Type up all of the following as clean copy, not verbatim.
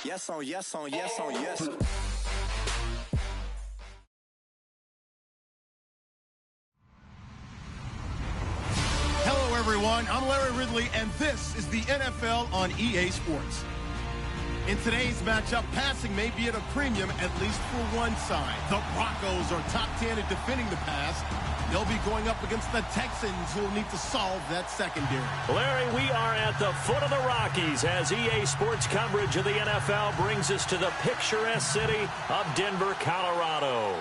Yes on yes on yes on yes. Hello, everyone. I'm Larry Ridley, and this is the NFL on EA Sports. In today's matchup, passing may be at a premium, at least for one side. The Broncos are top 10 at defending the pass. They'll be going up against the Texans, who will need to solve that secondary. Larry, we are at the foot of the Rockies as EA Sports coverage of the NFL brings us to the picturesque city of Denver, Colorado.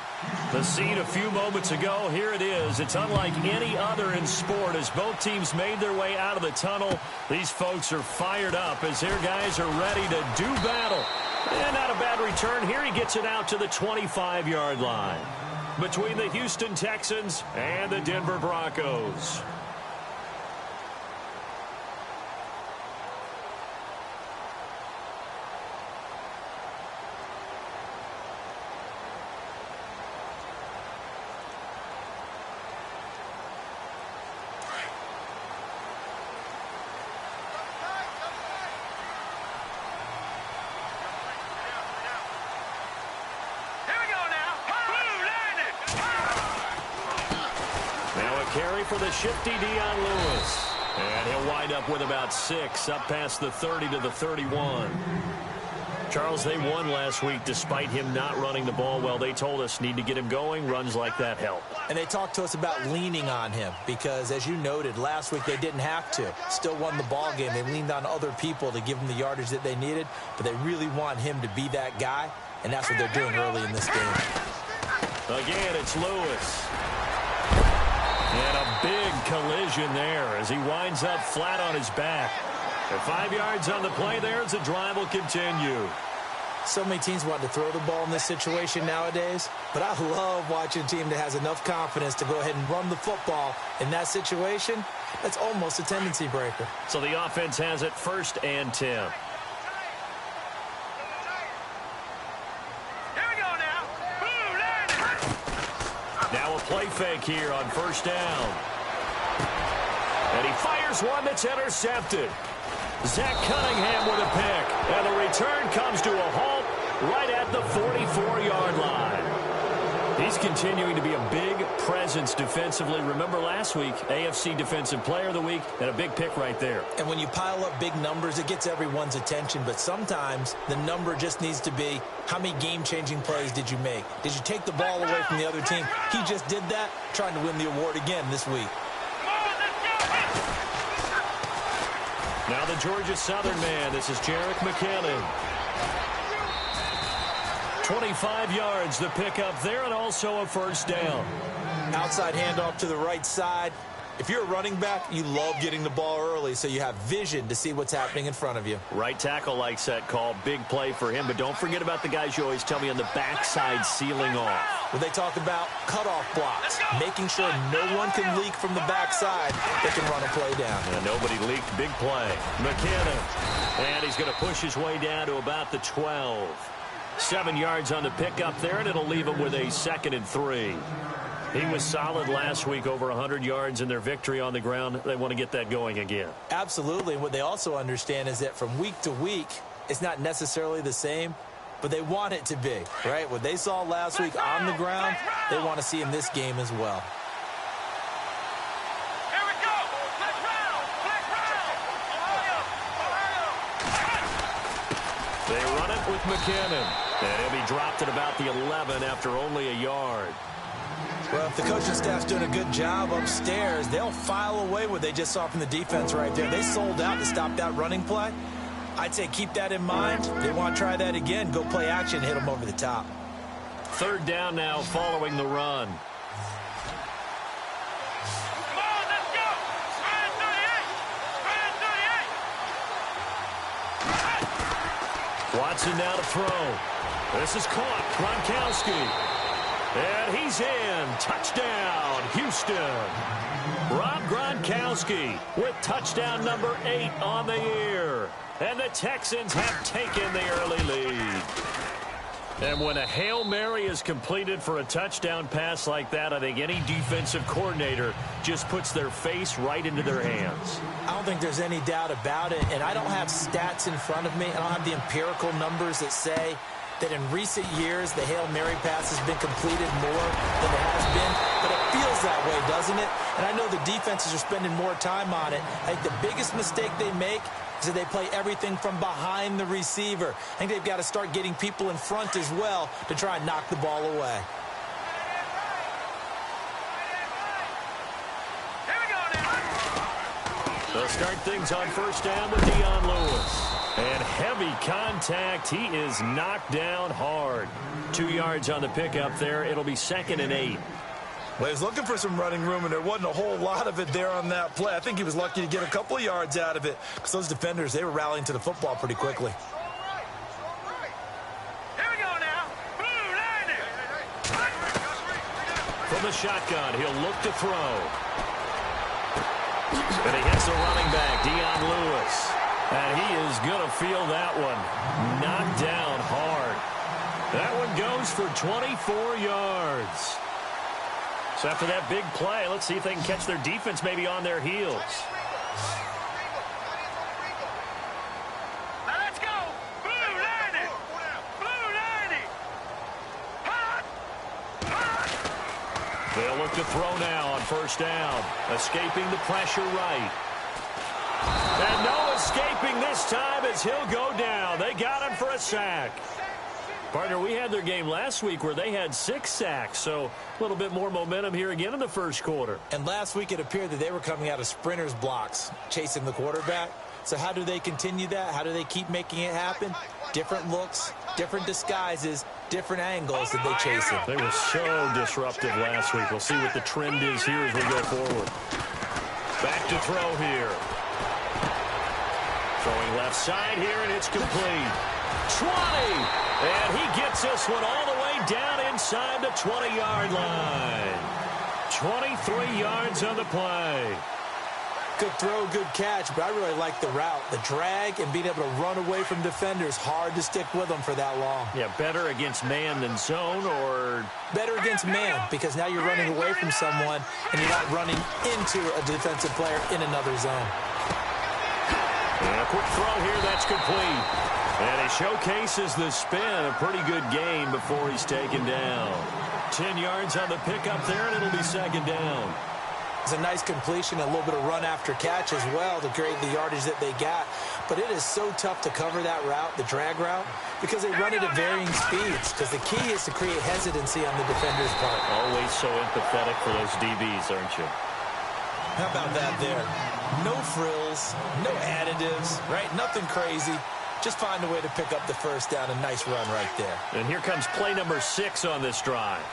The scene a few moments ago, here it is. It's unlike any other in sport as both teams made their way out of the tunnel. These folks are fired up as their guys are ready to do battle. And not a bad return here. He gets it out to the 25-yard line between the Houston Texans and the Denver Broncos. Carry for the shifty Dion Lewis. And he'll wind up with about 6, up past the 30 to the 31. Charles, they won last week despite him not running the ball well. They told us need to get him going. Runs like that help. And they talked to us about leaning on him because, as you noted, last week they didn't have to. Still won the ball game. They leaned on other people to give them the yardage that they needed, but they really want him to be that guy, and that's what they're doing early in this game. Again, it's Lewis. And a big collision there as he winds up flat on his back. And 5 yards on the play there as the drive will continue. So many teams want to throw the ball in this situation nowadays, but I love watching a team that has enough confidence to go ahead and run the football in that situation. That's almost a tendency breaker. So the offense has it 1st and 10. Now a play fake here on 1st down. And he fires one that's intercepted. Zach Cunningham with a pick. And the return comes to a halt right at the 44-yard line. He's continuing to be a big presence defensively. Remember last week, AFC Defensive Player of the Week, and a big pick right there. And when you pile up big numbers, it gets everyone's attention. But sometimes the number just needs to be, how many game-changing plays did you make? Did you take the ball away from the other team? He just did that, trying to win the award again this week. Now the Georgia Southern man. This is Jerick McKinnon. 25 yards the pickup there, and also a 1st down. Outside handoff to the right side. If you're a running back, you love getting the ball early so you have vision to see what's happening in front of you. Right tackle likes that call. Big play for him, but don't forget about the guys you always tell me on the backside sealing off. When they talk about cutoff blocks, making sure no one can leak from the backside, they can run a play down. And nobody leaked. Big play. McKinnon. And he's going to push his way down to about the 12. 7 yards on the pickup there, and it'll leave him with a 2nd and 3. He was solid last week, over 100 yards in their victory on the ground. They want to get that going again. Absolutely. And what they also understand is that from week to week, it's not necessarily the same, but they want it to be, right? What they saw last week on the ground, they want to see in this game as well. They run it with McKinnon. And he'll be dropped at about the 11 after only a yard. Well, if the coaching staff's doing a good job upstairs, they'll file away what they just saw from the defense right there. They sold out to stop that running play. I'd say keep that in mind. They want to try that again. Go play action, hit them over the top. 3rd down now following the run. Watson now to throw. This is caught. Gronkowski. And he's in. Touchdown, Houston. Rob Gronkowski with touchdown number 8 on the year. And the Texans have taken the early lead. And when a Hail Mary is completed for a touchdown pass like that, I think any defensive coordinator just puts their face right into their hands. I don't think there's any doubt about it, and I don't have stats in front of me. I don't have the empirical numbers that say that in recent years the Hail Mary pass has been completed more than it has been, but it feels that way, doesn't it? And I know the defenses are spending more time on it. I think the biggest mistake they make is that they play everything from behind the receiver. I think they've got to start getting people in front as well to try and knock the ball away. They'll start things on first down with Dion Lewis. And heavy contact. He is knocked down hard. 2 yards on the pickup there. It'll be 2nd and 8. Well, he was looking for some running room, and there wasn't a whole lot of it there on that play. I think he was lucky to get a couple of yards out of it because those defenders, they were rallying to the football pretty quickly. Here we go now. From the shotgun, he'll look to throw. And he hits the running back, Dion Lewis. And he is going to feel that one. Knocked down hard. That one goes for 24 yards. So after that big play, let's see if they can catch their defense maybe on their heels. Now let's go. Blue 90. Blue 90. Hot. Hot. They'll look to throw now on first down. Escaping the pressure right. And no escaping this time as he'll go down. They got him for a sack. Partner, we had their game last week where they had 6 sacks, so a little bit more momentum here again in the first quarter. And last week it appeared that they were coming out of sprinters blocks, chasing the quarterback. So how do they continue that? How do they keep making it happen? Different looks, different disguises, different angles that they chase it. They were so disruptive last week. We'll see what the trend is here as we go forward. Back to throw here. Throwing left side here, and it's complete. 20! And he gets this one all the way down inside the 20-yard line. 23 yards on the play. Good throw, good catch, but I really like the route. The drag and being able to run away from defenders. Hard to stick with them for that long. Yeah, better against man than zone, or... Better against man, because now you're running away from someone and you're not running into a defensive player in another zone. And a quick throw here, that's complete. And he showcases the spin. A pretty good gain before he's taken down. 10 yards on the pickup there, and it'll be 2nd down. It's a nice completion, a little bit of run after catch as well to create the yardage that they got. But it is so tough to cover that route, the drag route, because they run it at varying speeds. Because the key is to create hesitancy on the defender's part. Always so empathetic for those DBs, aren't you? How about that there? No frills, no additives, right? Nothing crazy. Just find a way to pick up the first down. A nice run right there. And here comes play number 6 on this drive.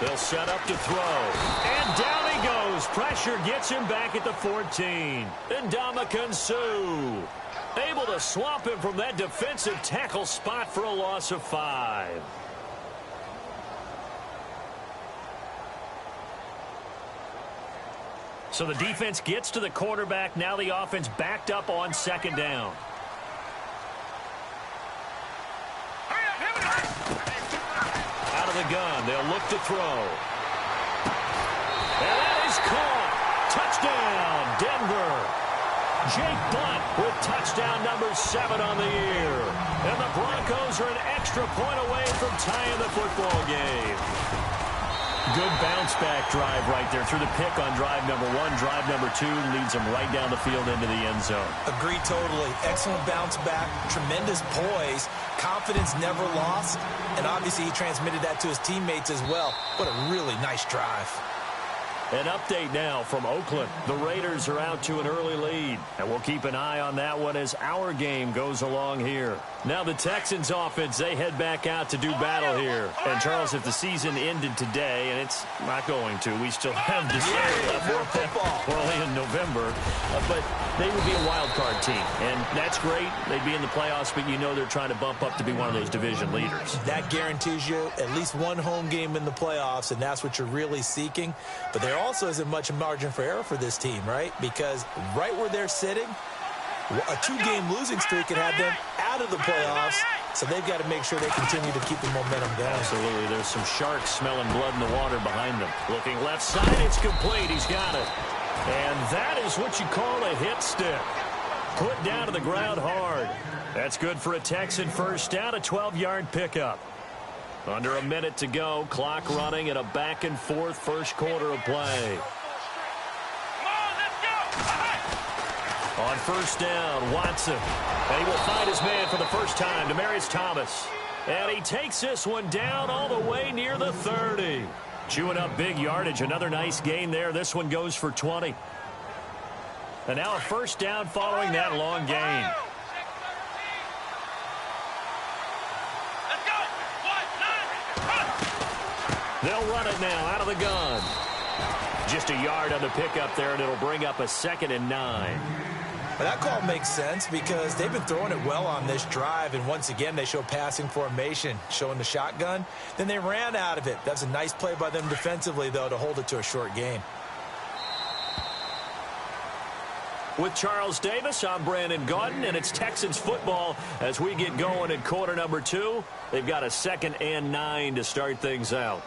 They'll set up to throw. And down he goes. Pressure gets him back at the 14. Ndamukong Suh able to swamp him from that defensive tackle spot for a loss of 5. So the defense gets to the quarterback. Now the offense backed up on 2nd down. Out of the gun, they'll look to throw. And that is caught. Touchdown, Denver. Jake Blunt with touchdown number 7 on the year. And the Broncos are an extra point away from tying the football game. Good bounce-back drive right there through the pick on drive number 1. Drive number 2 leads them right down the field into the end zone. Agree totally. Excellent bounce back. Tremendous poise. Confidence never lost. And obviously he transmitted that to his teammates as well. What a really nice drive. An update now from Oakland. The Raiders are out to an early lead, and we'll keep an eye on that one as our game goes along here. Now the Texans offense, they head back out to do battle here. And Charles, if the season ended today, and it's not going to, we still have December left more football. Early in November, but they would be a wild card team, and that's great. They'd be in the playoffs, but you know they're trying to bump up to be one of those division leaders. That guarantees you at least one home game in the playoffs, and that's what you're really seeking. But there also isn't much margin for error for this team, right? Because right where they're sitting, a 2-game losing streak could have them out of the playoffs, so they've got to make sure they continue to keep the momentum going. Absolutely. There's some sharks smelling blood in the water behind them. Looking left side, it's complete. He's got it. And that is what you call a hit stick. Put down to the ground hard. That's good for a Texan first down, a 12-yard pickup. Under a minute to go, clock running, and a back-and-forth first quarter of play. On first down, Watson. And he will find his man for the first time, Demaryius Thomas. And he takes this one down all the way near the 30. Chewing up big yardage. Another nice gain there. This one goes for 20. And now a first down following that long gain. They'll run it now out of the gun. Just a yard on the pickup there, and it'll bring up a 2nd and 9. Well, that call makes sense because they've been throwing it well on this drive, and once again they show passing formation, showing the shotgun. Then they ran out of it. That's a nice play by them defensively, though, to hold it to a short gain. With Charles Davis, I'm Brandon Gaudin, and it's Texans football as we get going in quarter number 2. They've got a 2nd and 9 to start things out.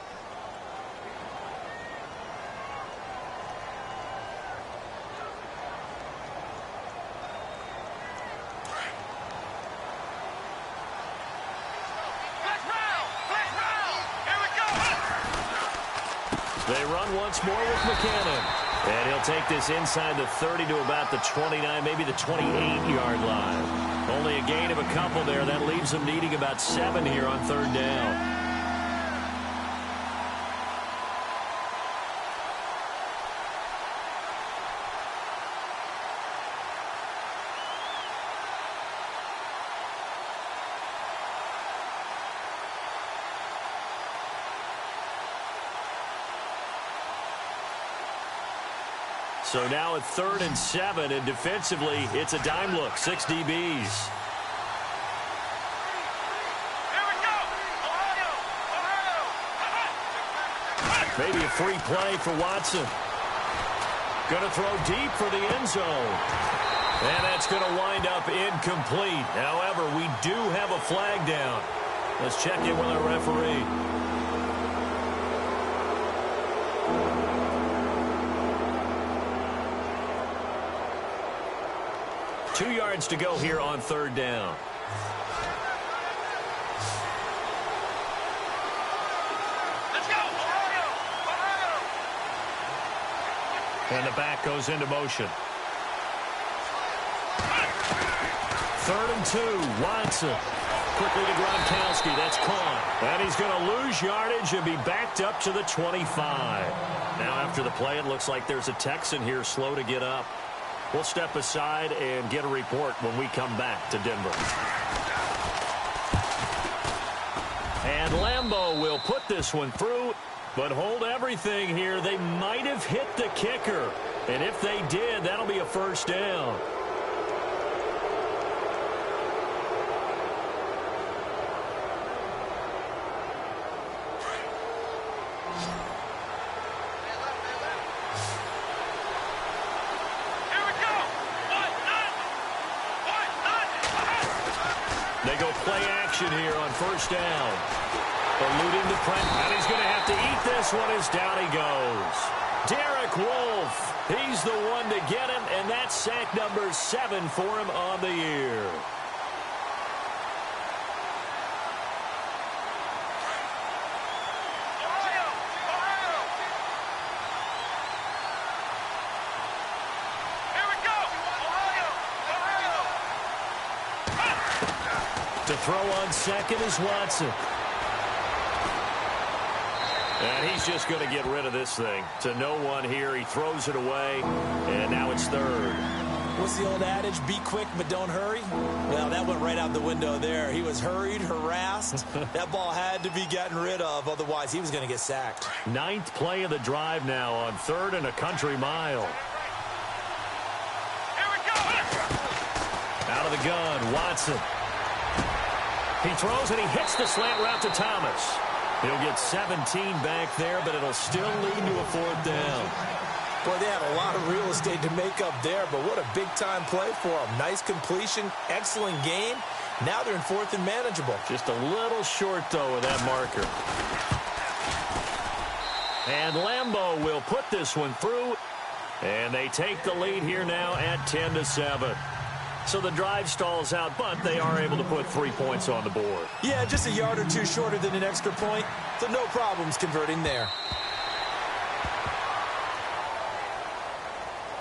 They run once more with McCannon. And he'll take this inside the 30 to about the 29, maybe the 28-yard line. Only a gain of a couple there. That leaves them needing about 7 here on third down. So now at 3rd and 7, and defensively, it's a dime look. 6 DBs. Here we go. Ohio. Maybe a free play for Watson. Going to throw deep for the end zone. And that's going to wind up incomplete. However, we do have a flag down. Let's check in with our referee. Two yards to go here on third down. Let's go, Ohio! Ohio! And the back goes into motion. 3rd and 2. Watson. Quickly to Gronkowski. That's caught. And he's going to lose yardage and be backed up to the 25. Now after the play, it looks like there's a Texan here slow to get up. We'll step aside and get a report when we come back to Denver. And Lambeau will put this one through, but hold everything here. They might have hit the kicker. And if they did, that'll be a first down. They go play action here on first down. Eluding the press, and he's going to have to eat this one as down he goes. Derek Wolfe, he's the one to get him, and that's sack number 7 for him on the year. To throw on second is Watson. And he's just going to get rid of this thing. To no one here. He throws it away. And now it's third. What's the old adage? Be quick, but don't hurry. Well, that went right out the window there. He was hurried, harassed. That ball had to be gotten rid of. Otherwise, he was going to get sacked. 9th play of the drive now on 3rd and a country mile. Here we go. Out of the gun, Watson. He throws and he hits the slant route to Thomas. He'll get 17 back there, but it'll still lead to a 4th down. Boy, they had a lot of real estate to make up there, but what a big-time play for them. Nice completion, excellent game. Now they're in 4th and manageable. Just a little short, though, of that marker. And Lambeau will put this one through, and they take the lead here now at 10-7. So the drive stalls out, but they are able to put 3 points on the board. Yeah, just a yard or two shorter than an extra point, so no problems converting there.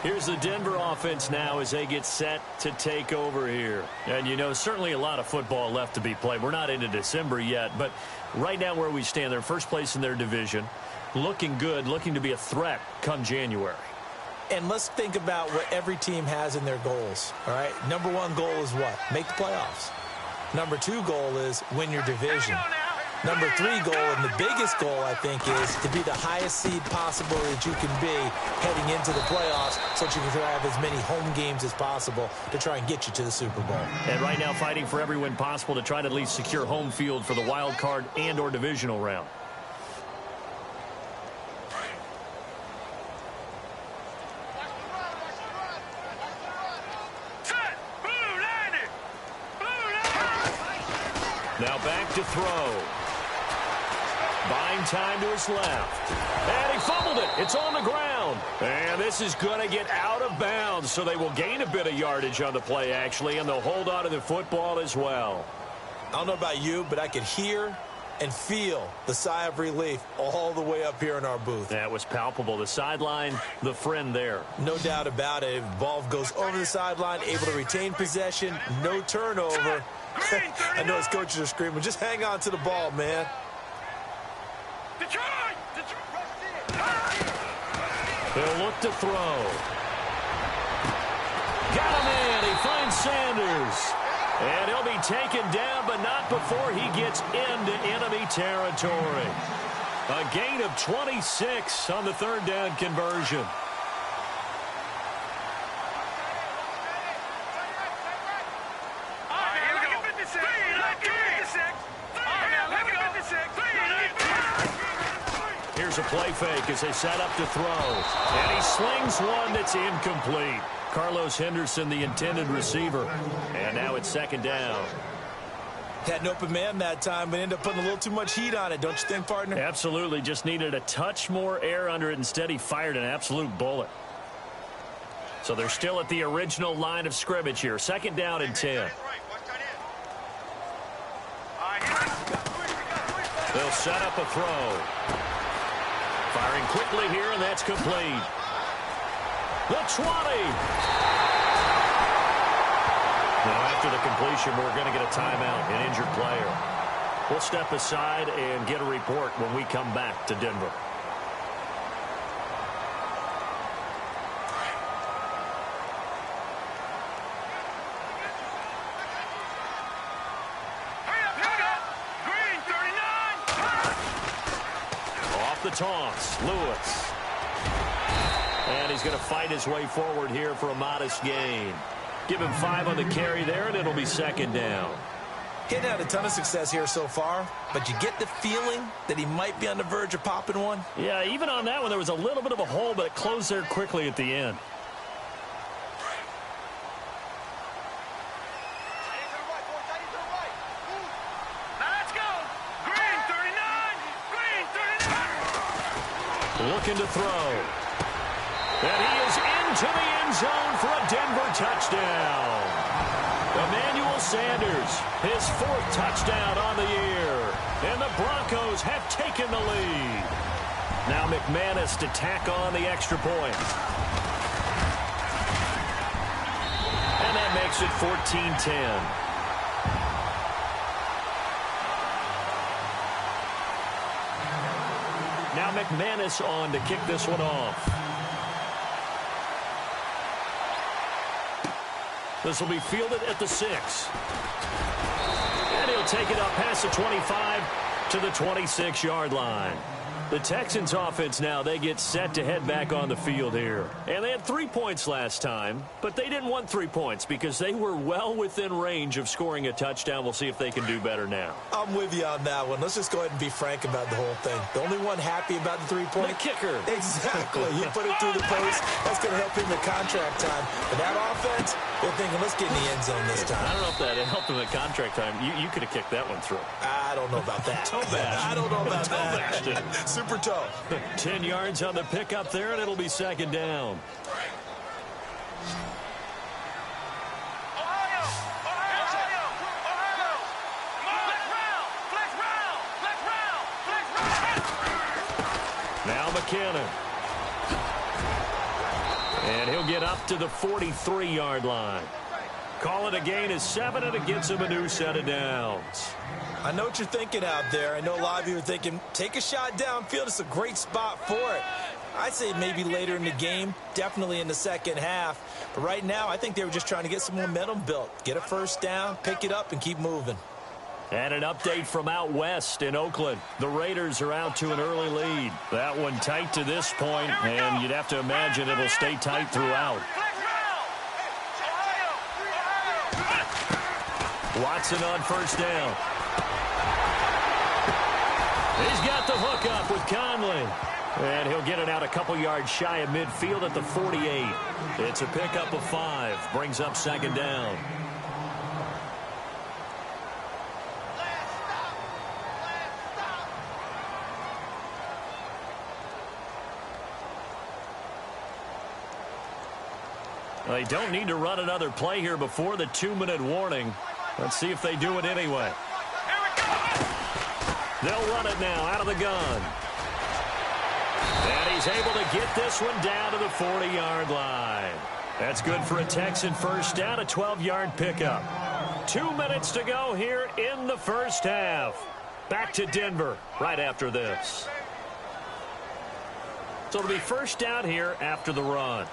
Here's the Denver offense now as they get set to take over here. And, you know, certainly a lot of football left to be played. We're not into December yet, but right now where we stand, they're first place in their division. Looking good, looking to be a threat come January. And let's think about what every team has in their goals, all right? Number 1 goal is what? Make the playoffs. Number 2 goal is win your division. Number 3 goal, and the biggest goal, I think, is to be the highest seed possible that you can be heading into the playoffs so that you can have as many home games as possible to try and get you to the Super Bowl. And right now fighting for every win possible to try to at least secure home field for the wild card and or divisional round. Now back to throw. Buying time to his left. And he fumbled it. It's on the ground. And this is going to get out of bounds, so they will gain a bit of yardage on the play, actually, and they'll hold on to the football as well. I don't know about you, but I could hear and feel the sigh of relief all the way up here in our booth. That was palpable. The sideline, the friend there. No doubt about it. Ball goes over the sideline, able to retain possession, no turnover. I know his coaches are screaming, just hang on to the ball, man. They'll look to throw. Got him in. He finds Sanders. And he'll be taken down, but not before he gets into enemy territory. A gain of 26 on the 3rd down conversion. Here's a play fake as they set up to throw. And he slings one that's incomplete. Carlos Henderson, the intended receiver. And now it's 2nd down. Had an open man that time, but ended up putting a little too much heat on it, don't you think, partner? Absolutely. Just needed a touch more air under it. Instead, he fired an absolute bullet. So they're still at the original line of scrimmage here. 2nd down and 10. They'll set up a throw. Firing quickly here, and that's complete. The 20. Now, after the completion, we're going to get a timeout, an injured player. We'll step aside and get a report when we come back to Denver. The toss, Lewis. And he's going to fight his way forward here for a modest gain. Give him 5 on the carry there, and it'll be 2nd down. He's had a ton of success here so far, but you get the feeling that he might be on the verge of popping one. Yeah, even on that one, there was a little bit of a hole, but it closed there quickly at the end. Looking to throw. And he is into the end zone for a Denver touchdown. Emmanuel Sanders, his 4th touchdown on the year. And the Broncos have taken the lead. Now McManus to tack on the extra point. And that makes it 14-10. Now McManus on to kick this one off. This will be fielded at the 6. And he'll take it up past the 25 to the 26-yard line. The Texans offense now, they get set to head back on the field here. And they had 3 points last time, but they didn't want 3 points because they were well within range of scoring a touchdown. We'll see if they can do better now. I'm with you on that one. Let's just go ahead and be frank about the whole thing. The only one happy about the 3-point. The kicker. Exactly. He put it through the post. That's going to help him in contract time. But that offense, they're thinking, let's get in the end zone this time. I don't know if that helped him at contract time. You could have kicked that one through. I don't know about that. Toe bash. I don't know about that. Super toe. 10 yards on the pickup there, and it'll be second down. Ohio! Now McKinnon. And he'll get up to the 43-yard line. Call it a gain of 7, and it gets him a new set of downs. I know what you're thinking out there. I know a lot of you are thinking, take a shot downfield. It's a great spot for it. I'd say maybe later in the game, definitely in the second half. But right now, I think they were just trying to get some momentum built. Get a first down, pick it up, and keep moving. And an update from out west in Oakland. The Raiders are out to an early lead. That one tight to this point, and you'd have to imagine it'll stay tight throughout. Watson on first down. He's got the hook up with Conley. And he'll get it out a couple yards shy of midfield at the 48. It's a pickup of 5. Brings up second down. They don't need to run another play here before the 2-minute warning. Let's see if they do it anyway. They'll run it now out of the gun. And he's able to get this one down to the 40-yard line. That's good for a Texan first down, a 12-yard pickup. 2 minutes to go here in the first half. Back to Denver right after this. So it'll be first down here after the run.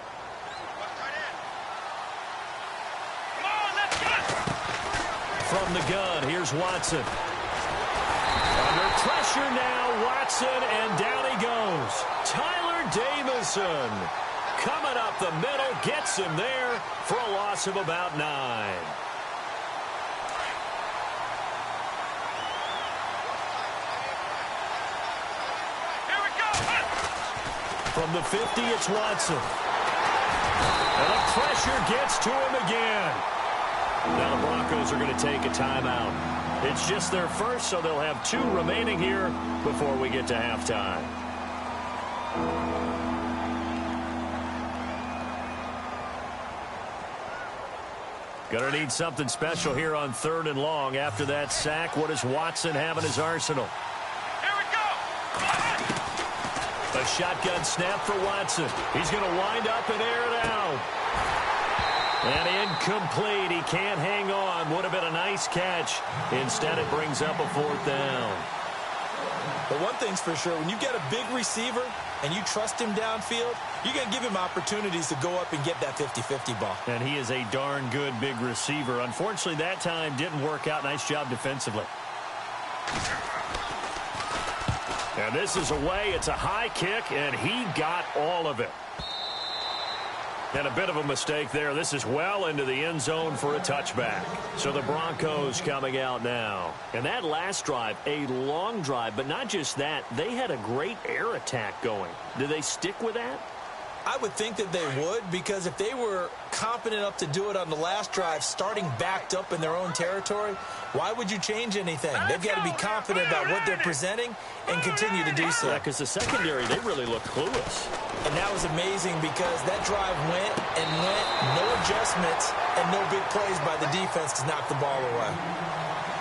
From the gun, here's Watson. Under pressure now, Watson, and down he goes. Tyler Davison coming up the middle, gets him there for a loss of about 9. Here we go. From the 50, it's Watson. And the pressure gets to him again. Now the Broncos are going to take a timeout. It's just their first, so they'll have 2 remaining here before we get to halftime. Going to need something special here on 3rd and long. After that sack, what does Watson have in his arsenal? Here we go. A shotgun snap for Watson. He's going to wind up and air it out. And incomplete. He can't hang on. Would have been a nice catch. Instead, it brings up a 4th down. But one thing's for sure, when you get a big receiver and you trust him downfield, you're going to give him opportunities to go up and get that 50-50 ball. And he is a darn good big receiver. Unfortunately, that time didn't work out. Nice job defensively. And this is away. It's a high kick, and he got all of it. And a bit of a mistake there. This is well into the end zone for a touchback. So the Broncos coming out now. And that last drive, a long drive, but not just that. They had a great air attack going. Do they stick with that? I would think that they would, because if they were confident enough to do it on the last drive, starting backed up in their own territory, why would you change anything? They've got to be confident about what they're presenting and continue to do so. Yeah, because the secondary, they really look clueless. And that was amazing because that drive went and went, no adjustments and no big plays by the defense to knock the ball away.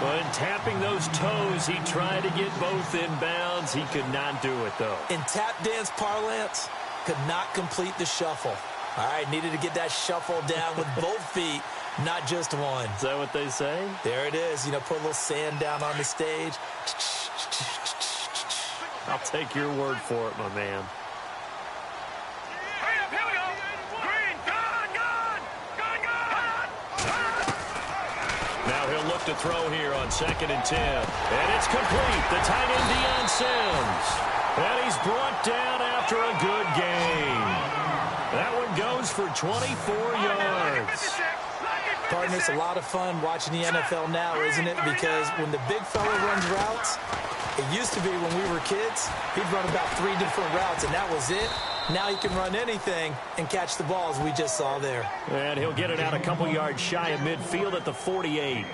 But tapping those toes, he tried to get both in bounds. He could not do it, though. In tap dance parlance, could not complete the shuffle. All right, needed to get that shuffle down with both feet, not just one. Is that what they say? There it is. You know, put a little sand down on the stage. I'll take your word for it, my man. Hurry up, here we go. Green, gun, gun, gun, gun. look to throw here on 2nd and 10. And it's complete. The tight end, Deion Sims. And he's brought down after a good game. That one goes for 24 yards. Partner, it's a lot of fun watching the NFL now, isn't it? Because when the big fella runs routes, it used to be when we were kids, he'd run about 3 different routes, and that was it. Now he can run anything and catch the ball, as we just saw there. And he'll get it out a couple yards shy of midfield at the 48.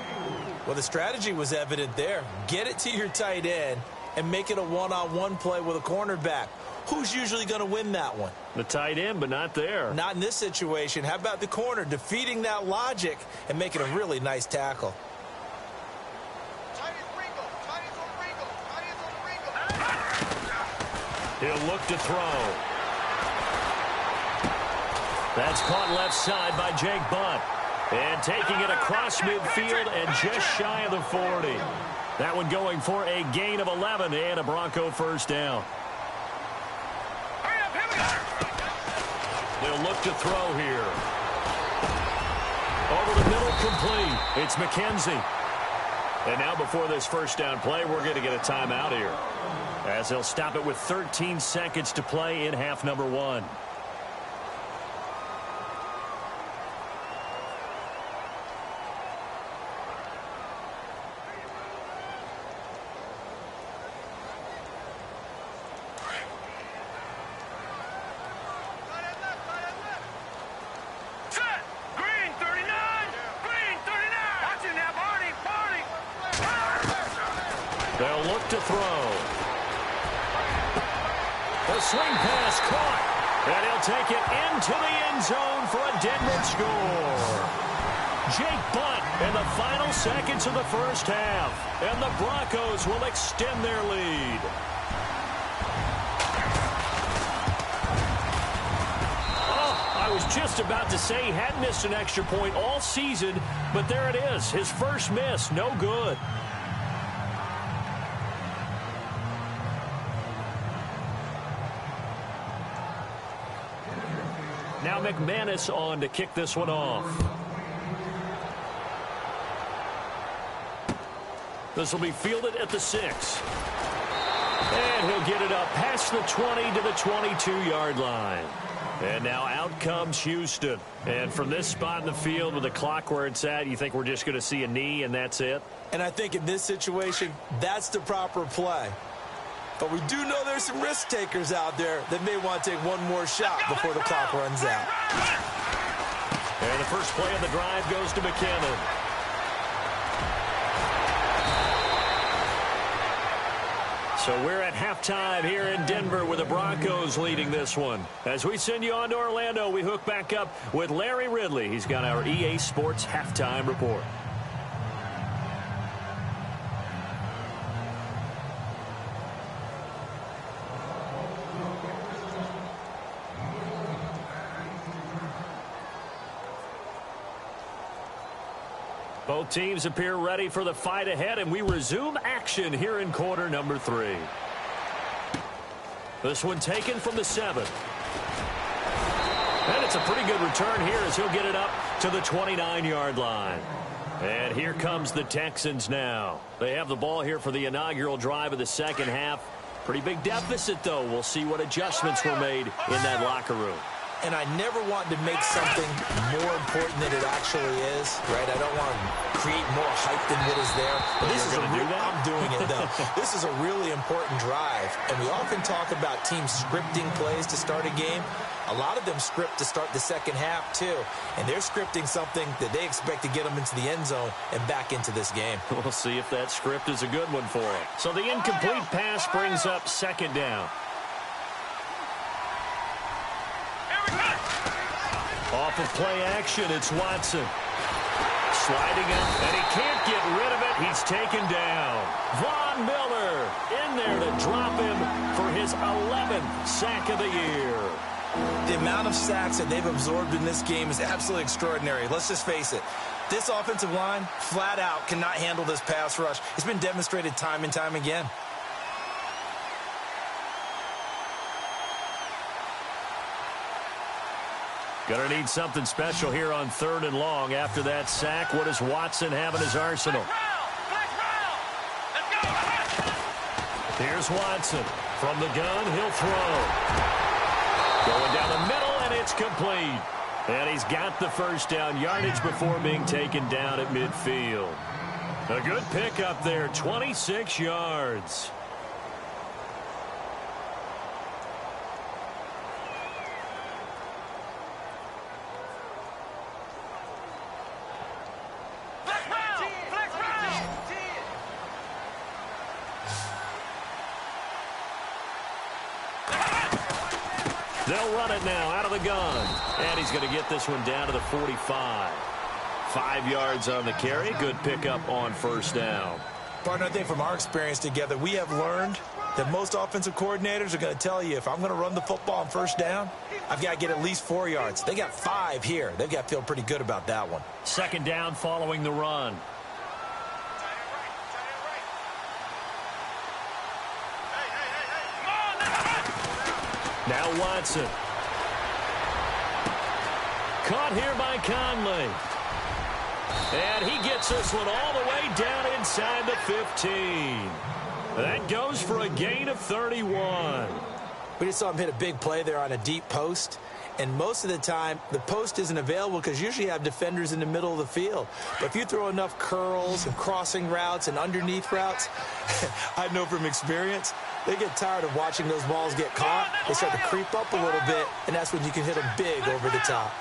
Well, the strategy was evident there. Get it to your tight end and make it a one-on-one play with a cornerback. Who's usually going to win that one? The tight end, but not there. Not in this situation. How about the corner defeating that logic and making a really nice tackle? He'll look to throw. That's caught left side by Jake Butt. And taking it across midfield and just shy of the 40. That one going for a gain of 11 and a Bronco first down. They'll look to throw here. Over the middle, complete. It's McKenzie. And now before this first down play, we're going to get a timeout here, as they'll stop it with 13 seconds to play in half number 1. They'll look to throw. The swing pass caught. And he'll take it into the end zone for a Denver score. Jake Butt in the final seconds of the first half. And the Broncos will extend their lead. I was just about to say he hadn't missed an extra point all season, but there it is. His first miss, no good. Now McManus on to kick this one off. This will be fielded at the 6. And he'll get it up past the 20 to the 22-yard line. And now out comes Houston. And from this spot in the field with the clock where it's at, you think we're just going to see a knee and that's it? And I think in this situation, that's the proper play. But we do know there's some risk takers out there that may want to take one more shot before the clock runs out. And the first play of the drive goes to McKinnon. So we're at halftime here in Denver with the Broncos leading this one. As we send you on to Orlando, we hook back up with Larry Ridley. He's got our EA Sports halftime report. Both teams appear ready for the fight ahead, and we resume action here in quarter number 3. This one taken from the 7. And it's a pretty good return here as he'll get it up to the 29-yard line. And here comes the Texans now. They have the ball here for the inaugural drive of the second half. Pretty big deficit, though. We'll see what adjustments were made in that locker room. And I never want to make something more important than it actually is, right? I don't want to create more hype than what is there. But this is I'm doing it, though. This is a really important drive. And we often talk about teams scripting plays to start a game. A lot of them script to start the second half, too. And they're scripting something that they expect to get them into the end zone and back into this game. We'll see if that script is a good one for them. So the incomplete pass brings up second down. Off of play action, it's Watson. Sliding up, and he can't get rid of it. He's taken down. Von Miller in there to drop him for his 11th sack of the year. The amount of sacks that they've absorbed in this game is absolutely extraordinary. Let's just face it. This offensive line, flat out, cannot handle this pass rush. It's been demonstrated time and time again. Gonna need something special here on 3rd and long. After that sack, what does Watson have in his arsenal? Here's Watson. From the gun, he'll throw. Going down the middle, and it's complete. And he's got the first down yardage before being taken down at midfield. A good pickup there, 26 yards. They'll run it now out of the gun. And he's going to get this one down to the 45. 5 yards on the carry. Good pickup on first down. Partner, I think from our experience together, we have learned that most offensive coordinators are going to tell you, if I'm going to run the football on first down, I've got to get at least 4 yards. They got 5 here. They've got to feel pretty good about that one. 2nd down following the run. Now Watson. Caught here by Conley. And he gets this one all the way down inside the 15. That goes for a gain of 31. We just saw him hit a big play there on a deep post. And most of the time, the post isn't available because usually you have defenders in the middle of the field. But if you throw enough curls and crossing routes and underneath routes, I know from experience, they get tired of watching those balls get caught. They start to creep up a little bit, and that's when you can hit them big over the top.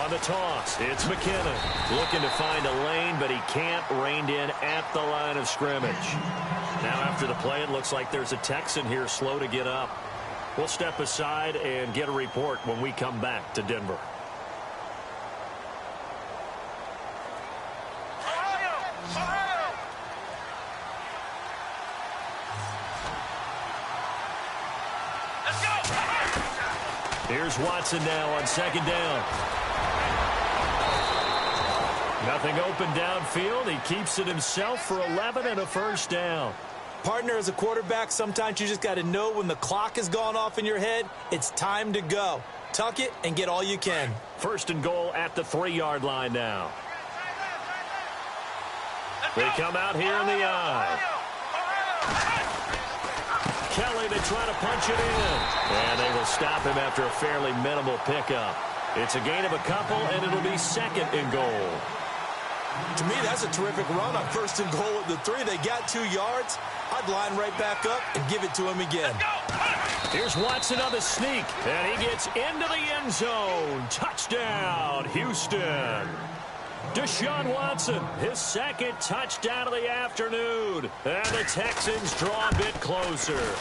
On the toss, it's McKinnon. Looking to find a lane, but he can't. Reined in at the line of scrimmage. Now after the play, it looks like there's a Texan here slow to get up. We'll step aside and get a report when we come back to Denver. Here's Watson now on 2nd down. Nothing open downfield. He keeps it himself for 11 and a first down. Partner, as a quarterback, sometimes you just got to know when the clock has gone off in your head, it's time to go. Tuck it and get all you can. 1st and goal at the 3-yard line now. They come out here in the eye. Kelly, they try to punch it in. And they will stop him after a fairly minimal pickup. It's a gain of a couple, and it'll be 2nd and goal. To me, that's a terrific run on 1st and goal at the 3. They got 2 yards. I'd line right back up and give it to him again. Here's Watson on the sneak, and he gets into the end zone. Touchdown, Houston. Deshaun Watson, his 2nd touchdown of the afternoon. And the Texans draw a bit closer.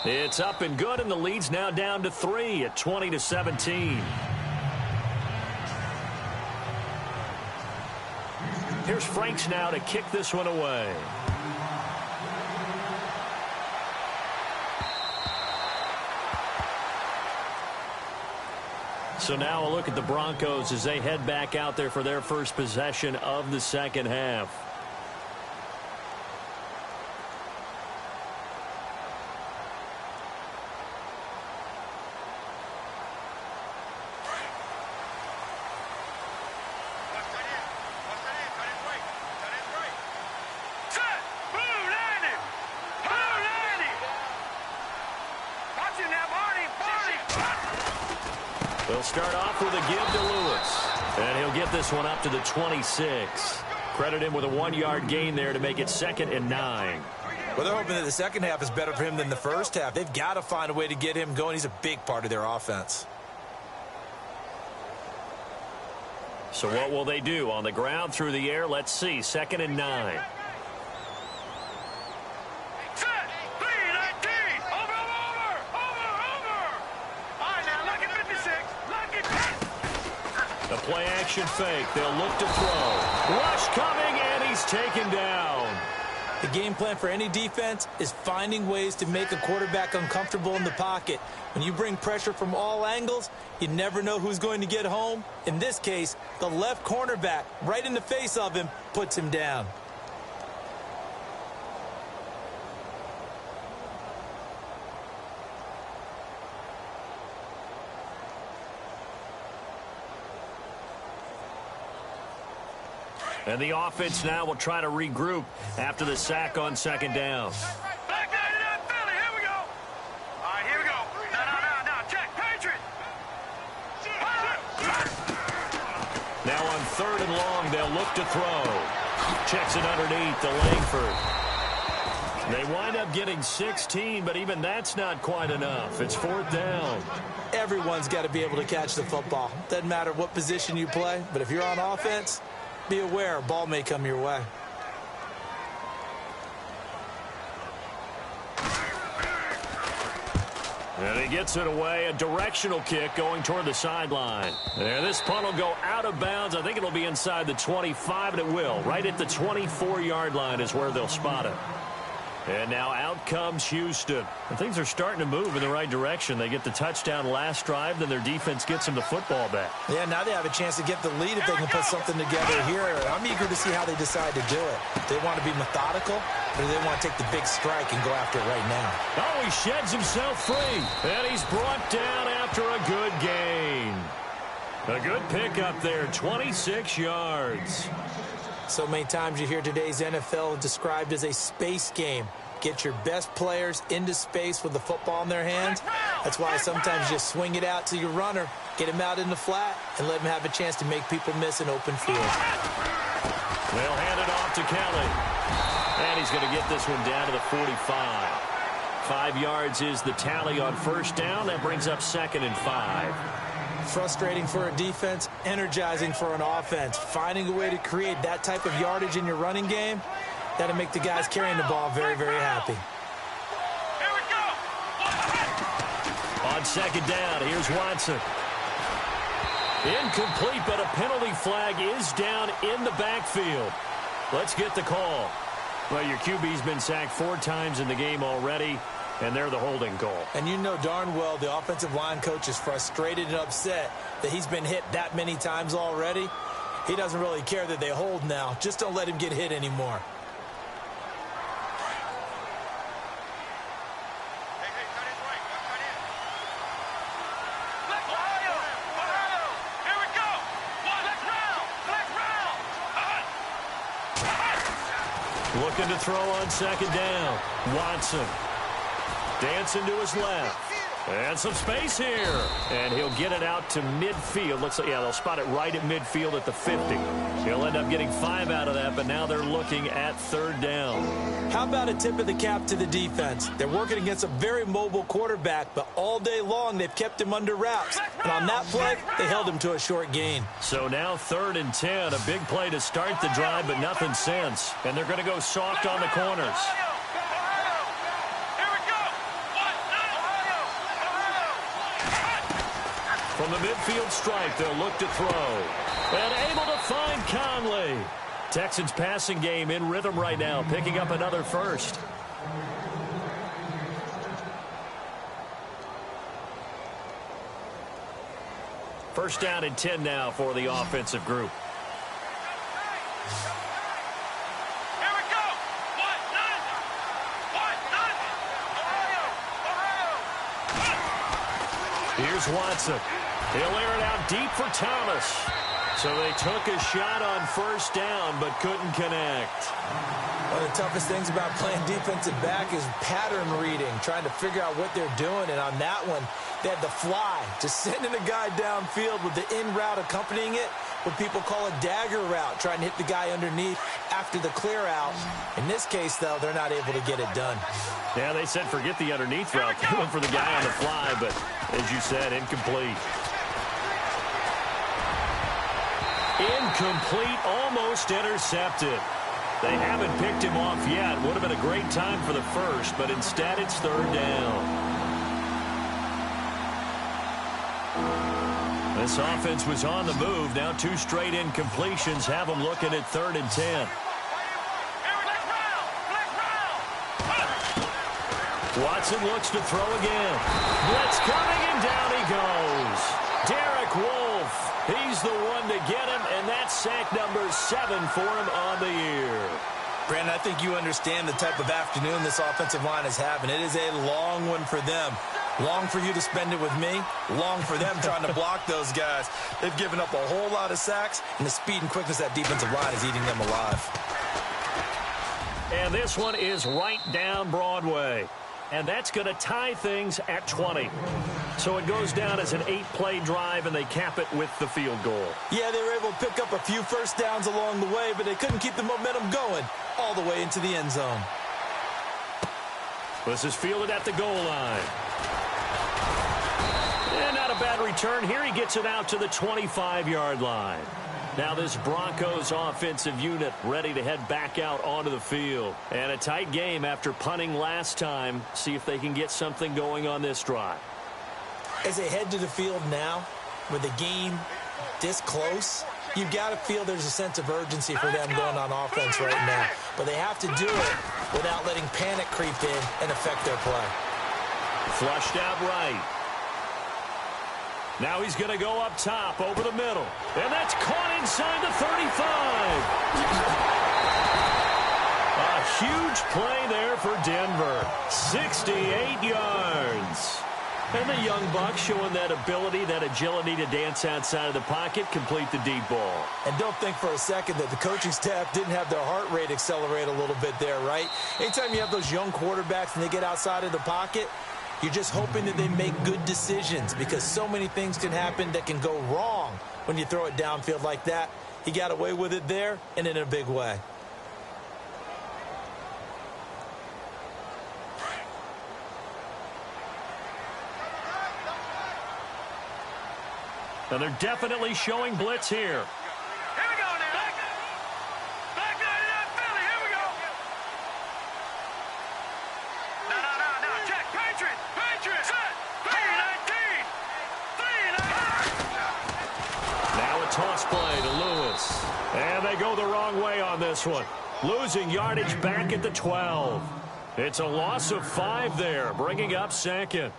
It's up and good, and the lead's now down to 3 at 20-17. Here's Franks now to kick this one away. So now a look at the Broncos as they head back out there for their first possession of the 2nd half. They'll start off with a give to Lewis. And he'll get this one up to the 26. Credit him with a 1-yard gain there to make it 2nd and 9. Well, they're hoping that the 2nd half is better for him than the 1st half. They've got to find a way to get him going. He's a big part of their offense. So what will they do? On the ground, through the air, let's see. 2nd and 9. The play action fake. They'll look to throw. Rush coming, and he's taken down. The game plan for any defense is finding ways to make a quarterback uncomfortable in the pocket. When you bring pressure from all angles, you never know who's going to get home. In this case, the left cornerback, right in the face of him, puts him down. And the offense now will try to regroup after the sack on second down. Back down to that Philly. Here we go. All right, here we go. Now, check. Patriot. Now on third and long, they'll look to throw. Checks it underneath to Langford. They wind up getting 16, but even that's not quite enough. It's fourth down. Everyone's got to be able to catch the football. Doesn't matter what position you play, but if you're on offense, be aware a ball may come your way. And he gets it away, a directional kick going toward the sideline. And this punt will go out of bounds. I think it'll be inside the 25, and it will. Right at the 24-yard line is where they'll spot it. And now out comes Houston. And things are starting to move in the right direction. They get the touchdown last drive, then their defense gets them the football back. Yeah, now they have a chance to get the lead if they can put something together here. I'm eager to see how they decide to do it. Do they want to be methodical, or do they want to take the big strike and go after it right now? Oh, he sheds himself free. And he's brought down after a good gain. A good pickup there, 26 yards. So many times you hear today's NFL described as a space game. Get your best players into space with the football in their hands. That's why sometimes you just swing it out to your runner, get him out in the flat, and let him have a chance to make people miss an open field. They'll hand it off to Kelly. And he's going to get this one down to the 45. 5 yards is the tally on first down. That brings up 2nd and 5. Frustrating for a defense, energizing for an offense. Finding a way to create that type of yardage in your running game, that'll make the guys carrying the ball very, very happy. Here we go. On second down, here's Watson. Incomplete, but a penalty flag is down in the backfield. Let's get the call. Well, your QB's been sacked 4 times in the game already, and they're the holding call. And you know darn well the offensive line coach is frustrated and upset that he's been hit that many times already. He doesn't really care that they hold now. Just don't let him get hit anymore. Hey, cut in right. Cut in. Flex Ohio. Here we go. Flex round. Looking to throw on second down. Watson. Dancing to his left. And some space here. And he'll get it out to midfield. Looks like, yeah, they'll spot it right at midfield at the 50. He'll end up getting 5 out of that, but now they're looking at third down. How about a tip of the cap to the defense? They're working against a very mobile quarterback, but all day long they've kept him under wraps. And on that play, they held him to a short gain. So now 3rd and 10. A big play to start the drive, but nothing since. And they're going to go soft on the corners. From the midfield stripe, they'll look to throw. And able to find Conley. Texans passing game in rhythm right now, picking up another first. First down and 10 now for the offensive group. Here we go. Here's Watson. He'll air it out deep for Thomas. So they took a shot on first down, but couldn't connect. One of the toughest things about playing defensive back is pattern reading, trying to figure out what they're doing. And on that one, they had the fly, just sending a guy downfield with the in route accompanying it, what people call a dagger route, trying to hit the guy underneath after the clear out. In this case, though, they're not able to get it done. Yeah, they said forget the underneath route. They went for the guy on the fly, but as you said, incomplete. Incomplete, almost intercepted. They haven't picked him off yet. Would have been a great time for the first, but instead it's third down. This offense was on the move. Now 2 straight incompletions have them looking at 3rd and 10. Watson looks to throw again. Blitz coming, and down he goes. Derek Wolfe. He's the one to get him, and that's sack number 7 for him on the year. Brandon, I think you understand the type of afternoon this offensive line is having. It is a long one for them. Long for you to spend it with me. Long for them trying to block those guys. They've given up a whole lot of sacks, and the speed and quickness of that defensive line is eating them alive. And this one is right down Broadway. And that's going to tie things at 20. So it goes down as an 8-play drive, and they cap it with the field goal. Yeah, they were able to pick up a few first downs along the way, but they couldn't keep the momentum going all the way into the end zone. This is fielded at the goal line. And not a bad return here. He gets it out to the 25-yard line. Now this Broncos offensive unit ready to head back out onto the field. And a tight game after punting last time. See if they can get something going on this drive. As they head to the field now, with the game this close, you've got to feel there's a sense of urgency for them going on offense right now. But they have to do it without letting panic creep in and affect their play. Flushed out right. Now he's going to go up top over the middle. And that's caught inside the 35. A huge play there for Denver. 68 yards. And the young Bucks showing that ability, that agility to dance outside of the pocket, complete the deep ball. And don't think for a second that the coaching staff didn't have their heart rate accelerate a little bit there, right? Anytime you have those young quarterbacks and they get outside of the pocket, you're just hoping that they make good decisions because so many things can happen that can go wrong when you throw it downfield like that. He got away with it there and in a big way. And they're definitely showing blitz here. Here we go now. Back 99 Philly. Here we go. No. Check. Patriot. Set. 3-19. 3-19. Now a toss play to Lewis. And they go the wrong way on this one. Losing yardage back at the 12. It's a loss of 5 there, bringing up second.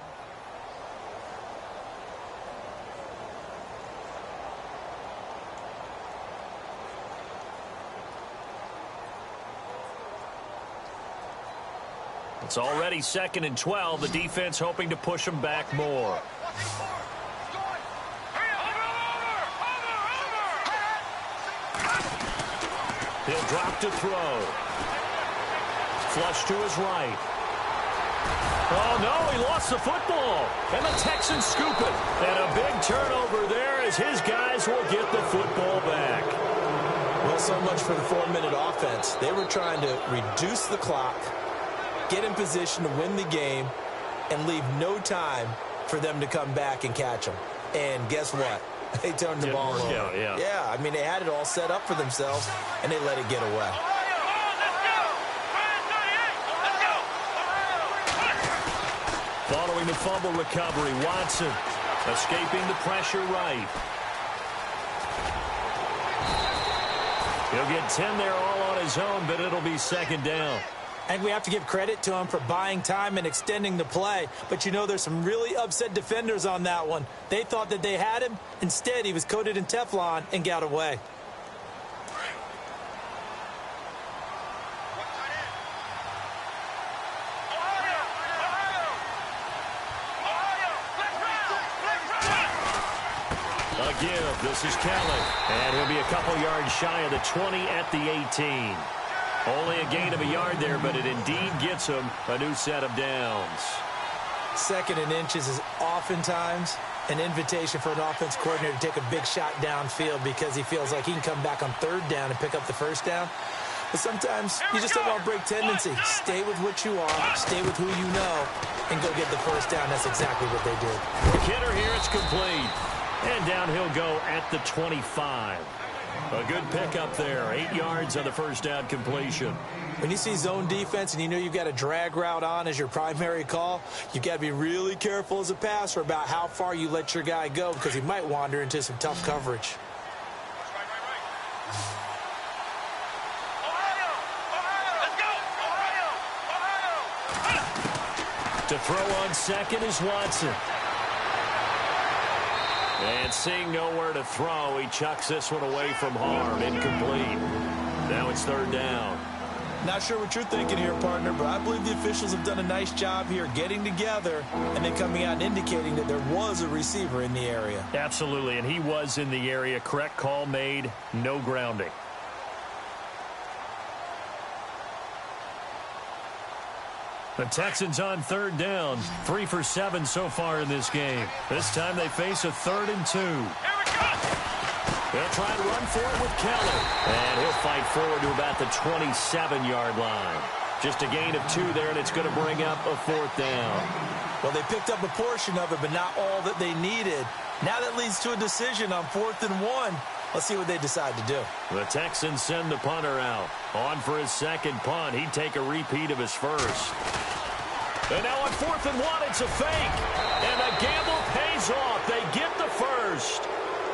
It's already 2nd and 12. The defense hoping to push them back more. He'll drop to throw. Flush to his right. Oh, no, he lost the football. And the Texans scoop it. And a big turnover there as his guys will get the football back. Well, so much for the 4-minute offense. They were trying to reduce the clock, get in position to win the game, and leave no time for them to come back and catch them. And guess what? They turned the ball over. Yeah, I mean, they had it all set up for themselves, and they let it get away. Following the fumble recovery, Watson escaping the pressure right. He'll get 10 there all on his own, but it'll be 2nd down. And we have to give credit to him for buying time and extending the play. But, you know, there's some really upset defenders on that one. They thought that they had him. Instead, he was coated in Teflon and got away. A give. This is Kelly. And he'll be a couple yards shy of the 20 at the 18. Only a gain of a yard there, but it indeed gets him a new set of downs. 2nd and inches is oftentimes an invitation for an offense coordinator to take a big shot downfield because he feels like he can come back on 3rd down and pick up the 1st down. But sometimes you just don't want to break tendency. Stay with what you are, stay with who you know, and go get the 1st down. That's exactly what they did. Kidder here, it's complete. And down he'll go at the 25. A good pickup there. 8 yards on the 1st down completion. When you see zone defense and you know you've got a drag route on as your primary call, you've got to be really careful as a passer about how far you let your guy go because he might wander into some tough coverage. To throw on 2nd is Watson. And seeing nowhere to throw, he chucks this one away from harm. Incomplete. Now it's 3rd down. Not sure what you're thinking here, partner, but I believe the officials have done a nice job here getting together and then coming out and indicating that there was a receiver in the area. Absolutely, and he was in the area. Correct call made, no grounding. The Texans on third down, 3 for 7 so far in this game. This time they face a 3rd and 2. They'll try and run for it with Kelly. And he'll fight forward to about the 27-yard line. Just a gain of 2 there, and it's going to bring up a 4th down. Well, they picked up a portion of it, but not all that they needed. Now that leads to a decision on 4th and 1. Let's see what they decide to do. The Texans send the punter out. On for his second punt. He'd take a repeat of his first. And now on 4th and 1, it's a fake. And the gamble pays off. They get the first.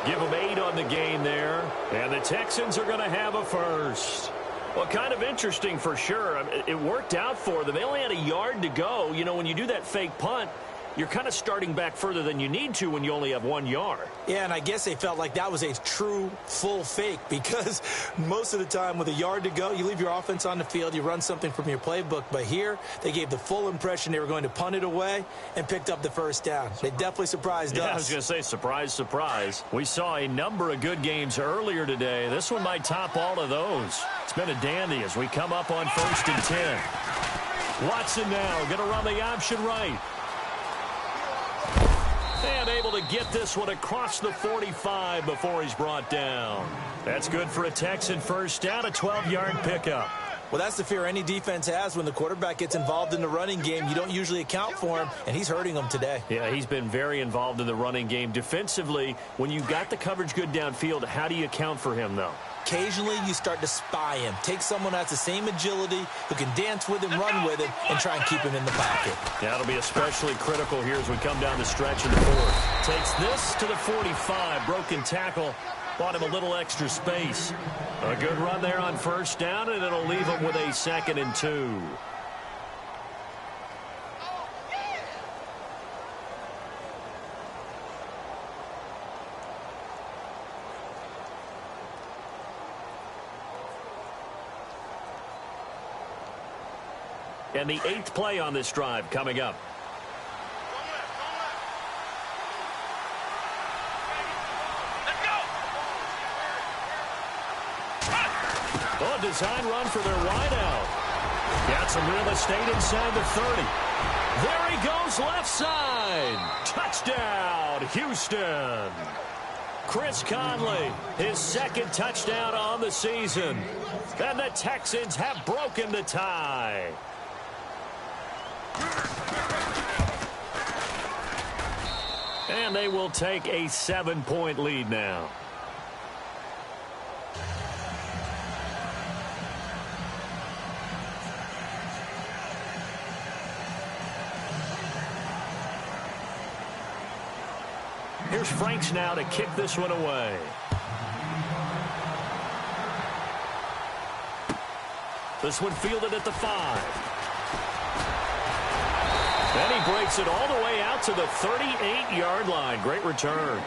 Give them 8 on the game there. And the Texans are going to have a first. Well, kind of interesting for sure. It worked out for them. They only had a yard to go. You know, when you do that fake punt, you're kind of starting back further than you need to when you only have 1 yard. Yeah, and I guess they felt like that was a true full fake because most of the time with a yard to go, you leave your offense on the field, you run something from your playbook. But here, they gave the full impression they were going to punt it away and picked up the first down. They definitely surprised us. Yeah, I was going to say, surprise, surprise. We saw a number of good games earlier today. This one might top all of those. It's been a dandy as we come up on 1st and 10. Watson now going to run the option right. And able to get this one across the 45 before he's brought down. That's good for a Texan first down, a 12-yard pickup. Well, that's the fear any defense has when the quarterback gets involved in the running game. You don't usually account for him, and he's hurting them today. Yeah, he's been very involved in the running game. Defensively, when you got the coverage good downfield, how do you account for him, though? Occasionally, you start to spy him. Take someone who has the same agility, who can dance with him, run with him, and try and keep him in the pocket. Yeah, that'll be especially critical here as we come down the stretch in the 4th. Takes this to the 45. Broken tackle. Bought him a little extra space. A good run there on first down, and it'll leave him with a 2nd and 2. And the 8th play on this drive coming up. Oh, design run for their wideout. Got some real estate inside the 30. There he goes left side. Touchdown, Houston. Chris Conley, his 2nd touchdown on the season. And the Texans have broken the tie. And they will take a 7-point lead now. Here's Franks now to kick this one away. This one fielded at the 5. And he breaks it all the way out to the 38-yard line. Great return.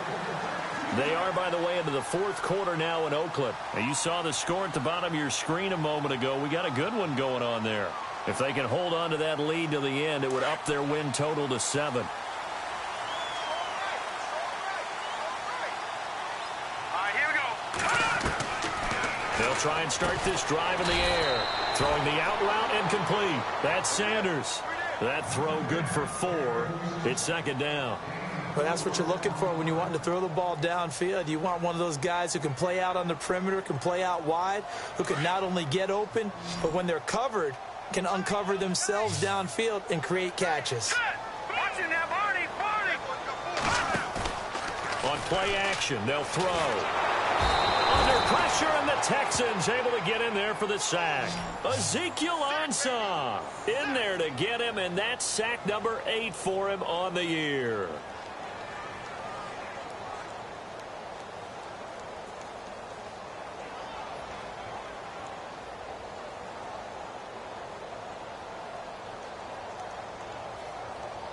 They are, by the way, into the 4th quarter now in Oakland. And you saw the score at the bottom of your screen a moment ago. We got a good one going on there. If they can hold on to that lead to the end, it would up their win total to 7. They'll try and start this drive in the air. Throwing the out route incomplete. That's Sanders. That throw good for 4. It's 2nd down. But that's what you're looking for when you want to throw the ball downfield. You want one of those guys who can play out on the perimeter, can play out wide, who can not only get open, but when they're covered, can uncover themselves downfield and create catches. On play action, they'll throw. Under pressure, and the Texans able to get in there for the sack. Ezekiel Ansah in there to get him, and that's sack number 8 for him on the year.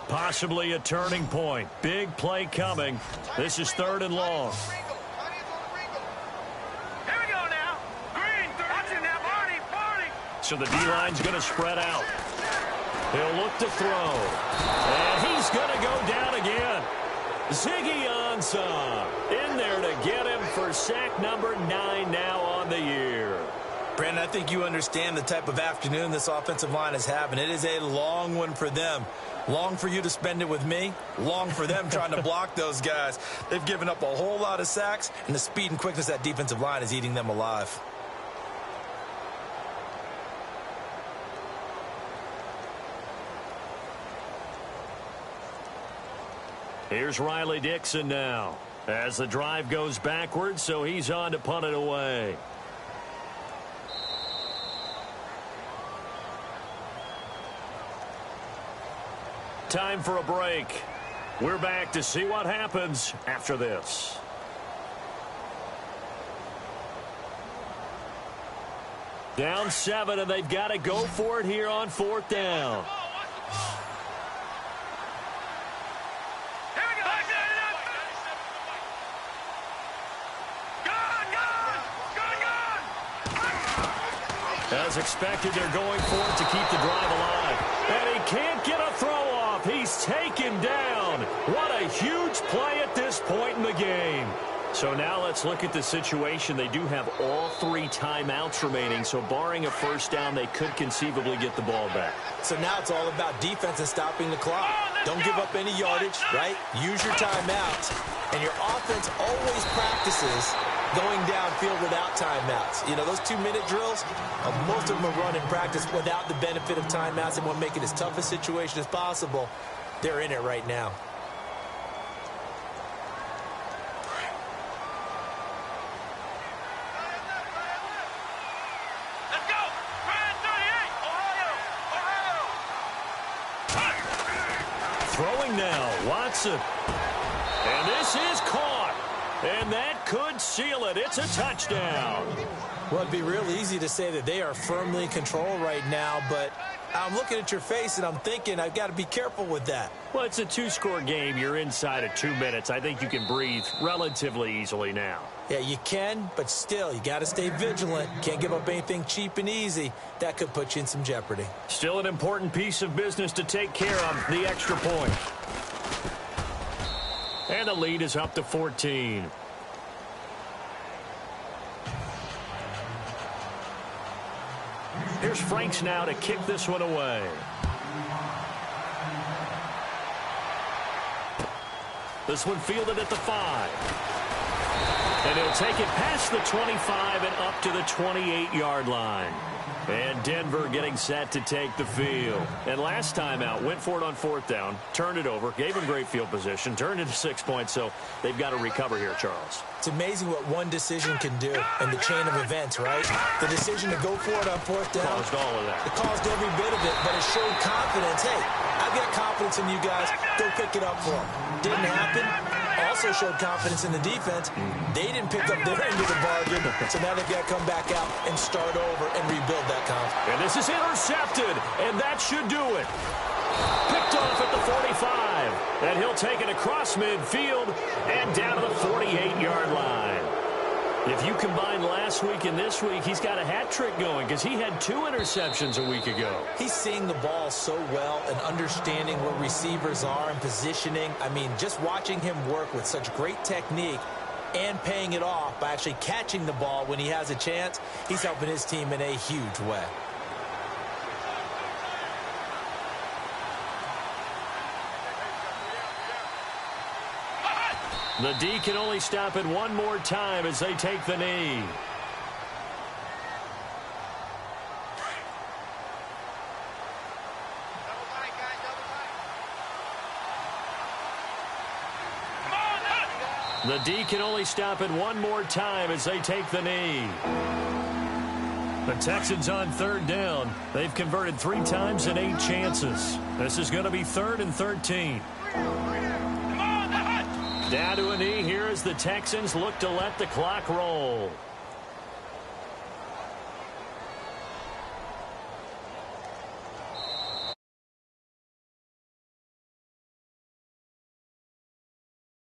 Possibly a turning point. Big play coming. This is 3rd and long. So the D-line's going to spread out. He'll look to throw. And he's going to go down again. Ziggy Ansah in there to get him for sack number 9 now on the year. Brandon, I think you understand the type of afternoon this offensive line is having. It is a long one for them. Long for you to spend it with me. Long for them trying to block those guys. They've given up a whole lot of sacks, and the speed and quickness of that defensive line is eating them alive. Here's Riley Dixon now as the drive goes backwards, so he's on to punt it away. Time for a break. We're back to see what happens after this. Down 7, and they've got to go for it here on 4th down. As expected, they're going for it to keep the drive alive. And he can't get a throw off. He's taken down. What a huge play at this point in the game. So now let's look at the situation. They do have all 3 timeouts remaining, so barring a first down, they could conceivably get the ball back. So now it's all about defense and stopping the clock. Don't give up any yardage, right? Use your timeouts. And your offense always practices going downfield without timeouts. You know, those 2-minute drills, most of them are run in practice without the benefit of timeouts and want to make it as tough a situation as possible. They're in it right now. Throwing now, Watson. And this is caught. And that could seal it. It's a touchdown. Well, it'd be real easy to say that they are firmly in control right now, but I'm looking at your face and I'm thinking I've got to be careful with that. Well, it's a 2-score game. You're inside of 2 minutes. I think you can breathe relatively easily now. Yeah, you can, but still, you got to stay vigilant. Can't give up anything cheap and easy. That could put you in some jeopardy. Still an important piece of business to take care of, the extra point. And the lead is up to 14. Here's Franks now to kick this one away. This one fielded at the 5. And he'll take it past the 25 and up to the 28-yard line. And Denver getting set to take the field. And last time out, went for it on 4th down, turned it over, gave him great field position, turned it to 6 points, so they've got to recover here, Charles. It's amazing what one decision can do in the chain of events, right? The decision to go for it on 4th down. Caused all of that. It caused every bit of it, but it showed confidence. Hey, I've got confidence in you guys. Go pick it up for them. Didn't happen. Also showed confidence in the defense. They didn't pick up their end of the bargain, so now they've got to come back out and start over and rebuild that confidence. And this is intercepted, and that should do it. Picked off at the 45, and he'll take it across midfield and down to the 48-yard line. If you combine last week and this week, he's got a hat trick going because he had 2 interceptions a week ago. He's seeing the ball so well and understanding where receivers are and positioning. I mean, just watching him work with such great technique and paying it off by actually catching the ball when he has a chance, he's helping his team in a huge way. The D can only stop it one more time as they take the knee. The D can only stop it one more time as they take the knee. The Texans on 3rd down. They've converted 3 times in 8 chances. This is going to be 3rd and 13. Down to a knee here as the Texans look to let the clock roll.